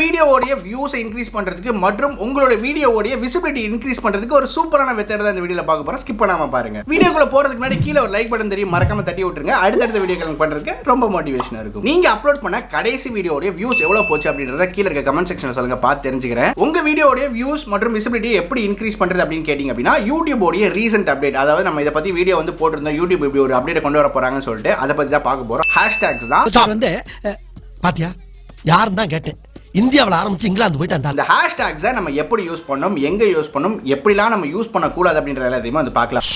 வீடியோவோட views increase பண்றதுக்கு மற்றும் உங்களோட வீடியோவோட விசிபிலிட்டி இன்க்ரீஸ் பண்றதுக்கு ஒரு சூப்பரான மெத்தட் தான் இந்த வீடியோல பார்க்க போறோம். ஸ்கிப் பண்ணாம பாருங்க. வீடியோக்குள்ள போறதுக்கு முன்னாடி கீழ ஒரு லைக் பட்டன் தெரியும், மறக்காம தட்டி விட்டுருங்க. அடுத்த வீடியோக்கள் பண்றதுக்கு ரொம்ப மோட்டிவேஷனா இருக்கும். நீங்க அப்லோட் பண்ண கடைசி வீடியோவோட வியூஸ் எவ்வளவு போச்சு அப்படின்றத கீழ இருக்க கமெண்ட் செக்ஷன்ல சொல்லுங்க, பார்த்து தெரிஞ்சுக்கிறேன். உங்க வீடியோவோட வியூஸ் மற்றும் விசிபிலிட்டி எப்படி இன்க்ரீஸ் பண்றது அப்படின்னு கேட்டிங்க அப்படின்னா யூடியூபோட ரீசன்ட் அப்டேட், அதாவது நம்ம இத பத்தி வீடியோ வந்து போட்டுருந்தோம். யூடியூப் இப்படி ஒரு அப்டேட் கொண்டு வர போறாங்கன்னு சொல்லிட்டு அதை பத்தி தான் பார்க்க போறோம். ஹேஷ்டேக்ஸ் தான் வந்து பாத்தியா யாரும் தான் கேட்டேன். இந்தியாவில் ஆரம்பிச்சு இங்கிலாந்து போயிட்டு அந்த ஹேஷ்டேக்ஸை நம்ம எப்படி யூஸ் பண்ணோம், எங்க யூஸ் பண்ணோம், எப்படிலாம் நம்ம யூஸ் பண்ணக்கூடாது அப்படின்ற எல்லாத்தையுமே வந்து பார்க்கலாம்.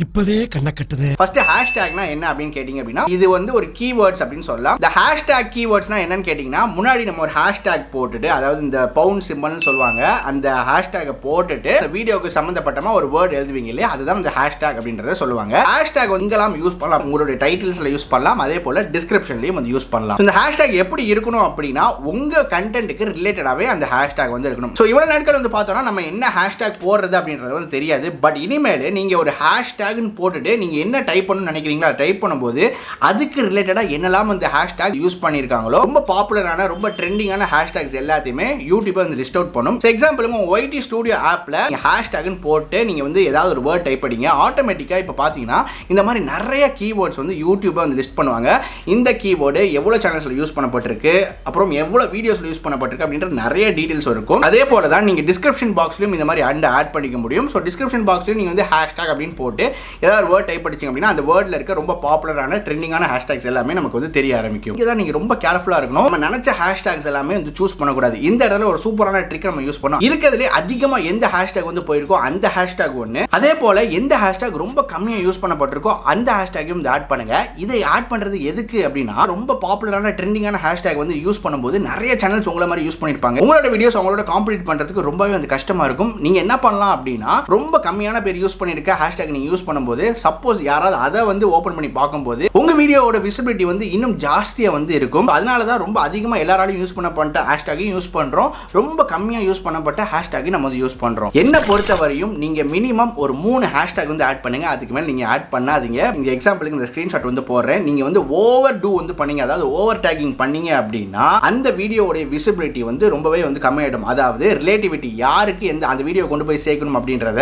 இப்பவே கண்ண கட்டுது. ஃபர்ஸ்ட் ஹேஷ்டேக்னா என்ன அப்படின்னு கேட்டிங்க அப்படின்னா இது வந்து ஒரு கீவேர்ட்ஸ் அப்படின்னு சொல்லலாம். இந்த ஹேஷ்டேக் கீவேர்ட்ஸ்னா என்னன்னு கேட்டிங்கன்னா முன்னாடி நம்ம ஒரு ஹேஷ்டேக் போட்டுட்டு, அதாவது இந்த பவுண்ட் சிம்பல்னு சொல்லுவாங்க, அந்த ஹேஷ்டேக்கை போட்டுட்டு வீடியோக்கு சம்பந்தப்பட்டமா ஒரு வேர்ட் எழுதுவீங்க இல்லையா, அதுதான் இந்த ஹேஷ்டேக் அப்படின்றத சொல்லுவாங்க. ஹேஷ்டேக் எங்கெல்லாம் யூஸ் பண்ணலாம், உங்களுடைய டைட்டில்ஸ்ல யூஸ் பண்ணலாம், அதே போல டிஸ்கிரிப்ஷன்லயும் வந்து யூஸ் பண்ணலாம். இந்த ஹேஷ்டேக் எப்படி இருக்கணும் அப்படின்னா உங்க கண்டென்ட்க்கு ரிலேட்டடாவே அந்த ஹேஷ்டேக் வந்து இருக்கணும். ஸோ இவ்வளவு நாட்கள் வந்து பார்த்தோம்னா நம்ம என்ன ஹேஷ்டேக் போடுறது அப்படின்றது வந்து தெரியாது. பட் இனிமேல் நீங்க ஒரு ஹேஷ்டேக் போட்டுட்டு நீங்க என்ன டைப் பண்ணணும்னு நினைக்கிறீங்களா, டைப் பண்ணும்போது அதுக்கு ரிலேட்டடா என்னெல்லாம் அந்த ஹேஷ்டேக் யூஸ் பண்ணிருக்காங்களோ, ரொம்ப பாப்புலரான ரொம்ப ட்ரெண்டிங்கான ஹேஷ்டேக்ஸ் எல்லாத்தையுமே யூடியூப் வந்து லிஸ்ட் அவுட் பண்ணும். ஃபார் எக்ஸாம்பிள் உங்க ஒய்டி ஸ்டுடியோ ஆப்ல ஹேஷ்டேக்னு போட்டு நீங்க வந்து ஏதாவது ஒரு வேர்ட் டைப் பண்ணீங்க, ஆட்டோமேட்டிக்கா இப்போ பாத்தீங்கன்னா இந்த மாதிரி நிறைய கீவேர்ட்ஸ் வந்து யூடியூப் வந்து லிஸ்ட் பண்ணுவாங்க. இந்த கீவேர்டு எவ்வளவு சேனல்ஸ்ல யூஸ் பண்ணப்பட்டிருக்கு, அப்புறம் எவ்வளவு வீடியோஸ்ல யூஸ் பண்ணப்பட்டிருக்கு அப்படின்ற நிறைய டீடைல்ஸ் இருக்கும். அதே போல தான் நீங்க டிஸ்கிரிப்ஷன் பாக்ஸ்லயும் இந்த மாதிரி ஆட் பண்ணிக்க முடியும். ஸோ டிஸ்கிரிப்ஷன் பாக்ஸ்லயும் நீங்க வந்து ஹேஷ்டேக் அப்படின்னு போட்டு ஏதாவது வேர்ட் டைப் படிச்சீங்க அப்படின்னா அந்த வேர்ட்ல இருக்க ரொம்ப பாப்புலரான ட்ரெண்டிங்கான ஹேஷ்டேக்ஸ் எல்லாமே நமக்கு வந்து தெரிய ஆரம்பிக்கும். இதான் நீங்க ரொம்ப கேர்ஃபுல்லா இருக்கணும். நம்ம நினைச்ச ஹேஷ்டேக்ஸ் எல்லாமே வந்து சூஸ் பண்ணக்கூடாது. இந்த இடத்துல ஒரு சூப்பரான ட்ரிக் நம்ம யூஸ் பண்ணோம். இருக்கிறதுலே அதிகமா எந்த ஹேஷ்டேக் வந்து போயிருக்கோ அந்த ஹேஷ்டேக் ஒன்று, அதே போல எந்த ஹேஷ்டேக் ரொம்ப கம்மியா யூஸ் பண்ணப்பட்டிருக்கோ அந்த ஹேஷ்டேக்கையும் வந்து ஆட் பண்ணுங்க. இதை ஆட் பண்றது எதுக்கு அப்படின்னா ரொம்ப பாப்புலரான ட்ரெண்டிங்கான ஹேஷ்டேக் வந்து யூஸ் பண்ணும்போது நிறைய சேனல்ஸ் உங்களை மாதிரி யூஸ் பண்ணிருப்பாங்க. உங்களோட வீடியோஸ் அவங்களோட காம்பீட் பண்றதுக்கு ரொம்பவே வந்து கஷ்டமா இருக்கும். நீங்க என்ன பண்ணலாம் அப்படின்னா ரொம்ப கம்மியான பேர் யூஸ் பண்ணிருக்க ஹேஷ்டேக் நீங்க யூஸ் பண்ணும்போது சப்போஸ் யாராவது அதை வந்து ஓபன் பண்ணி பார்க்கும்போது உங்க வீடியோவோட விசிபிலிட்டி வந்து இன்னும் ஜாஸ்தியா வந்து இருக்கும். அதனால தான் ரொம்ப அதிகமா எல்லாராலையும் யூஸ் பண்ணப்பட்ட ஹேஷ்டேக்கையும் யூஸ் பண்றோம், ரொம்ப கம்மியா யூஸ் பண்ணப்பட்ட ஹேஷ்டேக்கை நம்ம வந்து யூஸ் பண்றோம். என்ன பொறுத்தவரையும் நீங்க மினிமம் ஒரு 3 ஹேஷ்டேக் வந்து ஆட் பண்ணுங்க. அதுக்கு மேல நீங்க ஆட் பண்ணாதீங்க. இந்த எக்ஸாம்பிளுக்கு இந்த ஸ்கிரீன்ஷாட் வந்து போடுறேன். நீங்க வந்து ஓவர் டூ வந்து பண்ணீங்க, அதாவது ஓவர் டேக்கிங் பண்ணீங்க அப்படின்னா அந்த வீடியோவோட விசிபிலிட்டி வந்து ரொம்பவே வந்து கம்மியாயிடும். அதாவது ரிலேட்டிவிட்டி யாருக்கு எந்த அந்த வீடியோ கொண்டு போய் சேர்க்கணும் அப்படின்றத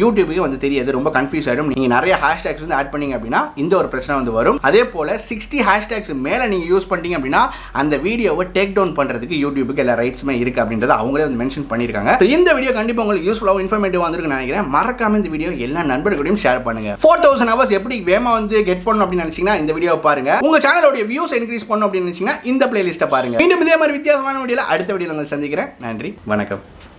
யூடியூபுக்கு வந்து தெரியாது, ரொம்ப கன்ஃபியூஸ் ஆயிடும். நீங்க நிறைய ஹேஷ்டேக்ஸ் வந்து ஆட் பண்ணீங்க அப்படின்னா இந்த ஒரு பிரச்சனை வந்து வரும். அதே போல 60 ஹேஷ்டேக்ஸ் மேல நீங்க யூஸ் பண்ணிட்டீங்க அப்படின்னா அந்த வீடியோவை டேக் டவுன் பண்றதுக்கு யூடியூபுக்கு எல்லா ரைட்ஸுமே இருக்கு அப்படின்றத அவங்களே வந்து மென்ஷன் பண்ணிருக்காங்க. இந்த வீடியோ கண்டிப்பா உங்களுக்கு யூஸ்ஃபுல்லாகவும் இன்ஃபர்மேட்டிவா வந்திருக்குன்னு நினைக்கிறேன். மறக்காம இந்த வீடியோ எல்லா நண்பர்களையும் ஷேர் பண்ணுங்க. 4000 ஹவர்ஸ் எப்படி வேமா வந்து கெட் பண்ணணும் அப்படின்னு நினைச்சீங்கன்னா இந்த வீடியோ பாருங்க. உங்க சேனலோட வியூஸ் இன்க்ரீஸ் பண்ணணும் அப்படின்னு நினைச்சீங்கன்னா இந்த பிளேலிஸ்ட்டை பாருங்க. மீண்டும் இதே மாதிரி வித்தியாசமான வீடியோல அடுத்த வீடியோல உங்களை சந்திக்கிறேன். நன்றி, வணக்கம்.